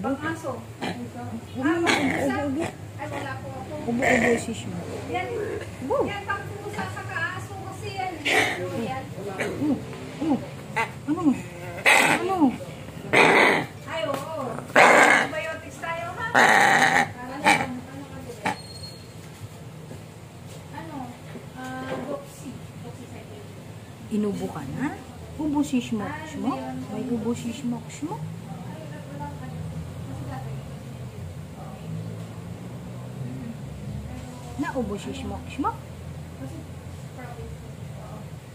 Pang-aso. Ubo. Ay, wala po ako. Ubo, shish mo. Yan, yan pang pusa sa kaaso kasi yan. Yan. Ano? Ano? Ay, oo. Antibiotics tayo, ha? Doxy. Inubo ka na? Ubo shish mo. May ubo shish mo. Na ubo shish mo.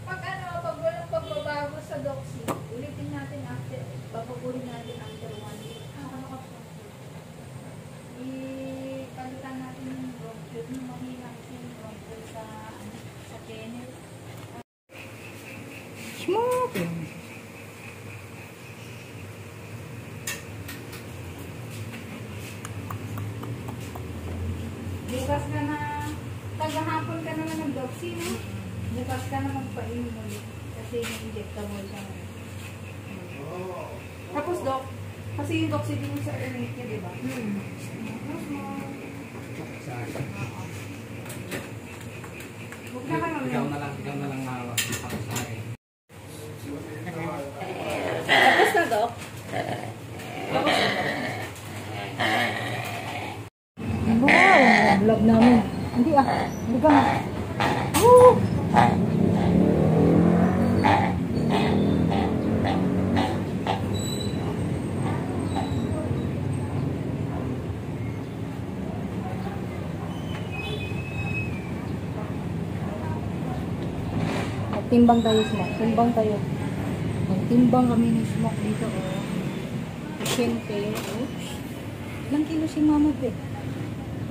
Pag walang pagbabago sa doxy, ulitin natin after, papagurin natin after 1 week. Ipalitan natin yung bronchial, yung mahina kasi yung bronchial sa kennel. Smoke. Bukas ka na, tagahapon ka naman ng doxy, no? Bukas ka na magpainom ulit. Kasi in-injectable siya ngayon. Tapos, Doc, kasi yung doxy din sa ulit niya, di ba? Ikaw na lang hawak. Tapos na rin. Tapos na, Doc? Wow, vlog namin. Hindi ka nga. Woo! Timbang tayo, Smoke. Timbang tayo. Magtimbang kami ni Smoke dito, oh. Siyempre, oops. Ilang kilo si Mama, be?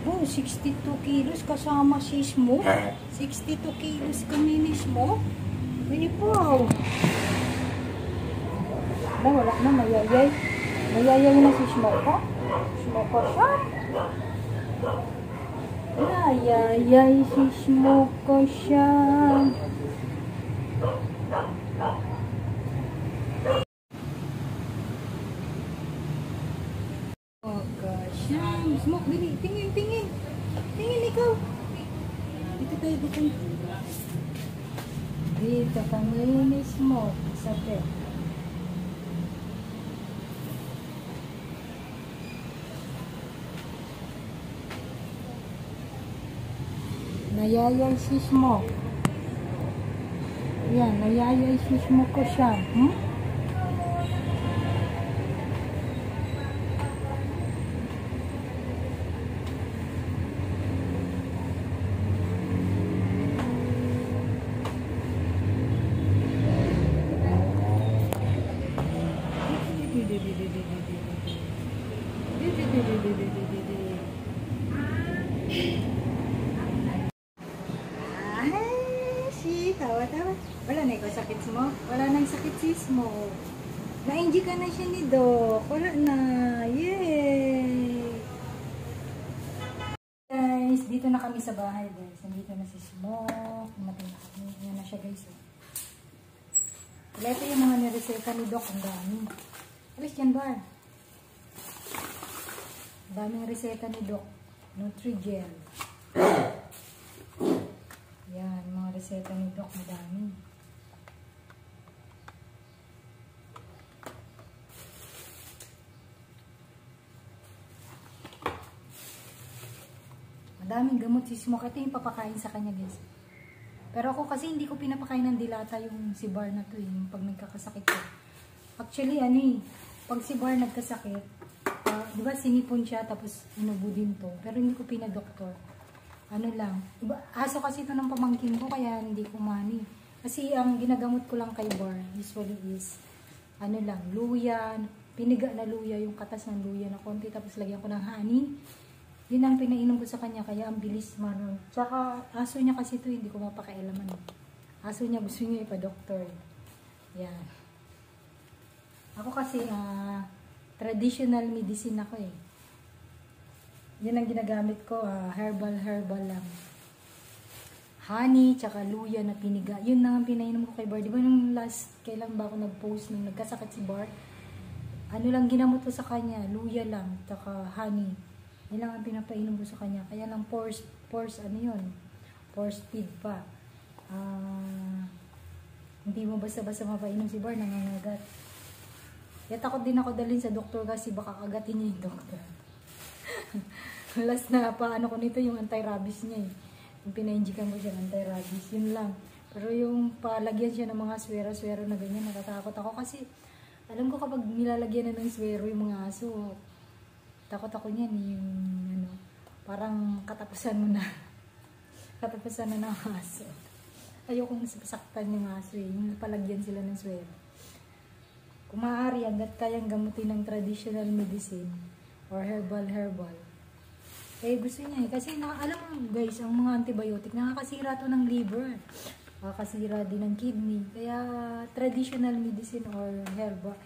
Oh, 62 kilos kasama si Smoke. 62 kilos kami ni Smoke. Ay, wow. Wala na, mayayay. Mayayay na si Smoke, ha? Smoke ko siya. Mayayay si Smoke ko siya. Oh gosh. Smoke, dili. Tingin. Tingin ikaw. Dito tayo, dito. Dito kami ni Smoke sa bed. Nayayay si Smoke. Yan, nayayay si Smoke ko siya. Tawa. Wala na ikaw sakit mo? Wala nang sakit sis mo. Na-enjoy ka na siya ni Doc. Wala na. Yay! Guys, dito na kami sa bahay guys. Nandito na si Smoke. Namatay na kami. Yan na siya guys. Ito yung mga nireseta ni Doc. Ang dami. Alis dyan ba? Daming reseta ni Doc. Nutrigel. Yan, mga reseta ni Doc, madami. Madaming gamot si Smoke. Ito yung papakain sa kanya, guys. Pero ako kasi hindi ko pinapakain ng dilata yung si Bar na to, yung pag nagkakasakit ko. Actually, pag si Bar nagkasakit, di ba sinipon siya, tapos inubo din to. Pero hindi ko pinadoktor. Aso kasi ito ng pamangkin ko, kaya hindi ko mani. Kasi ang ginagamot ko lang kay Bar, usually is, luya, piniga na luya, yung katas ng luya na konti, tapos lagyan ko ng honey. Yun ang pinainom ko sa kanya, kaya ang bilis man. Tsaka, aso niya kasi ito, hindi ko mapakailaman. Aso niya, gusto niya ipa-doktor. Yan. Ako kasi, traditional medicine ako eh. Yan ang ginagamit ko, herbal lang. Honey, tsaka luya na piniga. Yun na ang pinainom ko kay Bar. Di ba nung kailan ba ako nag-post nung nagkasakit si Bar? Ano lang ginamot ko sa kanya, luya lang, taka honey. Yan lang ang pinapainom ko sa kanya. Kaya lang force ano yun, force feed pa. Hindi mo basta-basta mapainom si Bar, nangangagat. Kaya takot din ako dalhin sa doktor kasi baka agatin niya yung doktor. Last na paano ko nito yung anti-rabies niya eh. Yung pina-injikan ko siya ng anti-rabies, yun lang. Pero yung palagyan siya ng mga swero-swero na ganyan, natatakot ako kasi alam ko kapag nilalagyan na ng swero yung mga aso, takot ako niyan yung ano, parang katapusan mo na. Katapusan na ng aso. Ayokong saktan yung aso eh, yung palagyan sila ng swero. Kung maaari, hanggat kayang gamutin ng traditional medicine or herbal. Eh gusto niya eh, kasi alam mo guys, ang mga antibiotic, nakakasira to ng liver. Nakakasira din ng kidney. Kaya traditional medicine or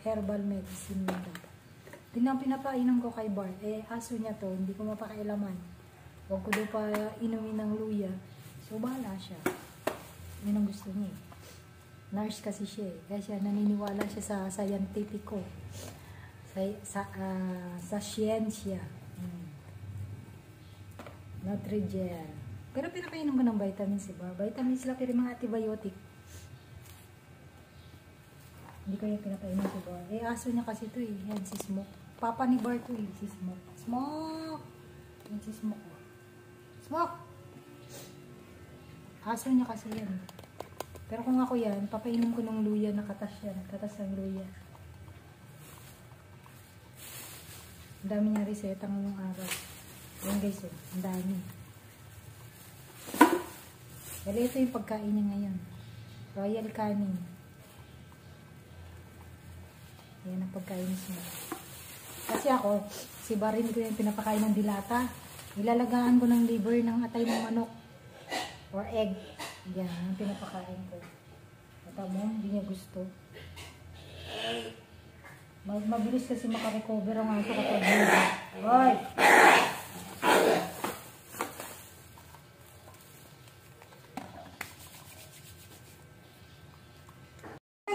herbal medicine lang dapat. Din ang pinapainom ko kay Bart. Eh aso niya to, hindi ko mapakailaman. Huwag ko daw pa inumin ng luya. So bahala siya. Yun ang gusto niya. Nurse kasi siya eh. Kaya siya naniniwala siya sa scientifico. Sa siyensya. Nutrigel. Pero pinapainom ko ng vitamins, diba? Vitamins lang pero mga antibiotic. Hindi ko yung pinapainom si Bar. Eh, aso niya kasi ito eh. Yan, si Smoke. Papa ni Bar to eh, si Smoke. Smoke! Yan si Smoke. Smoke! Aso niya kasi yan. Pero kung ako yan, papainom ko ng luya, nakatas yan. Nakatas ng luya. Ang dami niya reseta ngayong araw. Yan guys, oh. Ang dami. Dali ito yung pagkain niya ngayon. Royal Canin. Yan ang pagkain niya. Kasi ako, si Barin ko yung pinapakain ng dilata. Nilalagaan ko ng liver ng atay ng manok. Or egg. Yan, ang pinapakain ko. Ata mo, hindi niya gusto. Mabilis kasi makarecover ang aso kapag liver. Hoy!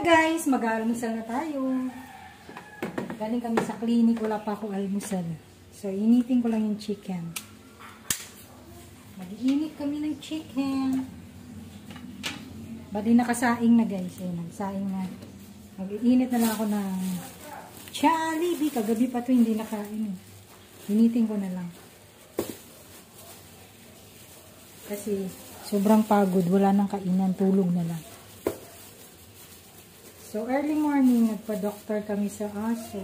Guys, mag-aalmusal na tayo. Galing kami sa clinic, wala pa akong almusal. So, initin ko lang yung chicken. Mag-iinit kami ng chicken. Bali nakasaing na guys. Ayan, nagsaing na. Mag-iinit na lang ako ng Jollibee. Kagabi pa to hindi nakain. Initin ko na lang. Kasi sobrang pagod. Wala nang kainan. Tulog na lang. So, early morning, nagpa-doctor kami sa aso.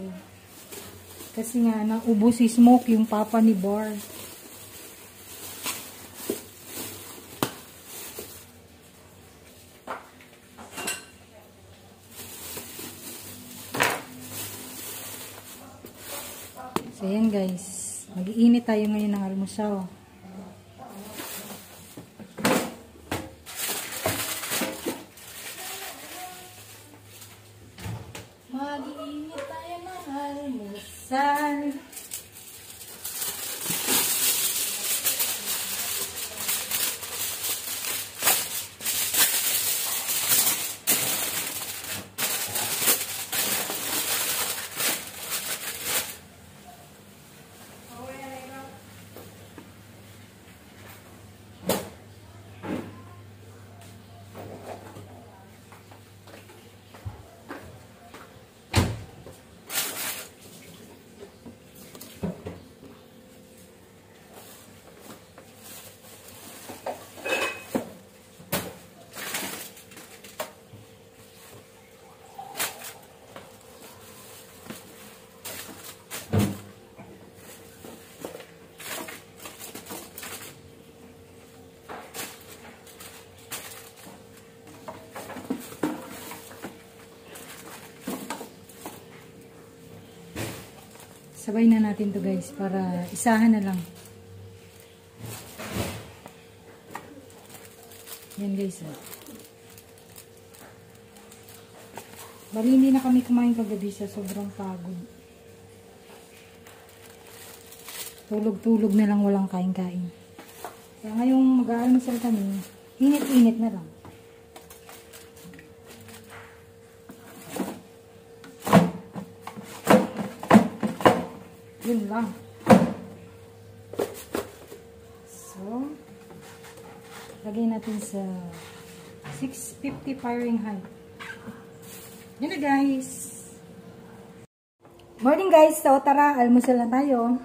Kasi nga, naubo si Smoke, yung papa ni Bar. So, yan guys. Mag-iinit tayo ngayon ng almusal. Mag-iinit tayo ng almusal. Sabay na natin to guys para isahan na lang. Yan guys. Bali hindi na kami kumain kagabi sa sobrang pagod. Tulog-tulog na lang, walang kain-kain. Kaya ngayong mag-aalmusal kami, init-init na lang. Yun lang. So, lagay natin sa 650 Fahrenheit. Yun na guys. Morning guys. So tara, almusal na tayo.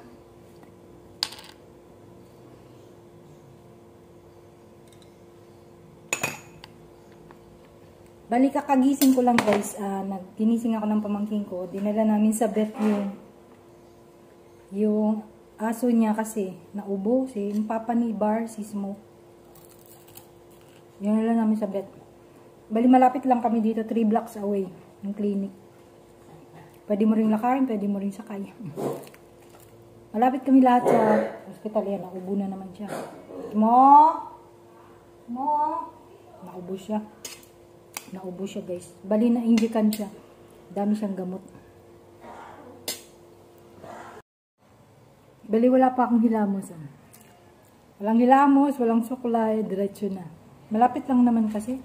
Bali kakagising ko lang guys. Ginising ako ng pamangkin ko. Dinala namin sa vet yung aso niya kasi naubo. Yung papa ni Bar, si Smoke. Dinala namin sa vet. Bali malapit lang kami dito, 3 blocks away ng clinic. Pwede mo ring lakarin, pwede mo ring sakay. Malapit kami lahat sa hospital yan. Naubo na naman siya. Mo! Naubo siya. Naubo siya guys. Bali na injekan siya. Dami siyang gamot. Bali wala pa akong hilamos. Walang hilamos, walang suklay, diretso na. Malapit lang naman kasi.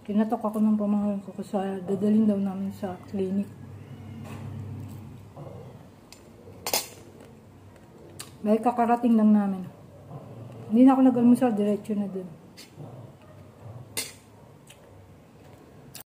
Kinatok ako ng pamangkin ko sa dadalhin daw namin sa clinic. May kakarating lang namin. Hindi na ako nag-almusal, diretso na dun.